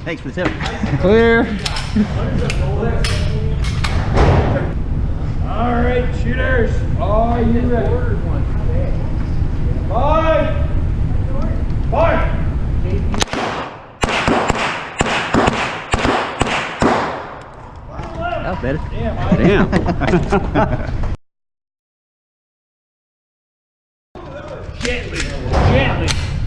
Thanks for the tip. Clear. All right, shooters. Are you ready? Five. Fire. That was better. Damn. Gently.